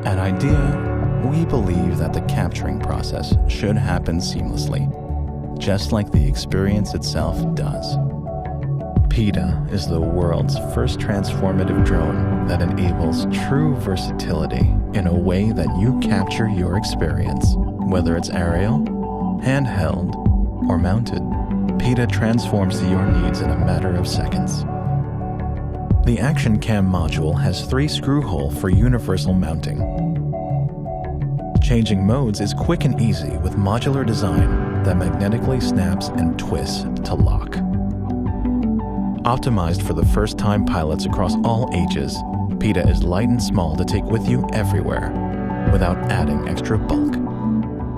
At IDEA, we believe that the capturing process should happen seamlessly, just like the experience itself does. PITTA is the world's first transformative drone that enables true versatility in a way that you capture your experience, whether it's aerial, handheld, or mounted. PITTA transforms your needs in a matter of seconds. The Action Cam module has 3 screw holes for universal mounting. Changing modes is quick and easy with modular design that magnetically snaps and twists to lock. Optimized for the first-time pilots across all ages, PITTA is light and small to take with you everywhere without adding extra bulk.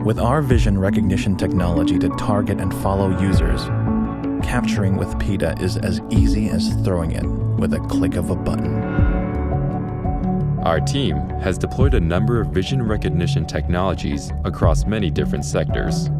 With our vision recognition technology to target and follow users, capturing with PITTA is as easy as throwing it with a click of a button. Our team has deployed a number of vision recognition technologies across many different sectors.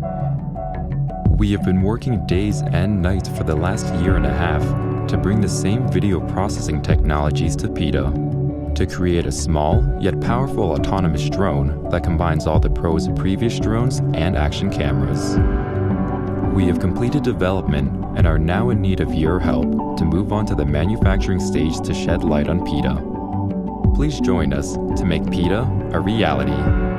We have been working days and nights for the last 1.5 years to bring the same video processing technologies to PITTA, to create a small yet powerful autonomous drone that combines all the pros of previous drones and action cameras. We have completed development and are now in need of your help to move on to the manufacturing stage to shed light on PITTA. Please join us to make PITTA a reality.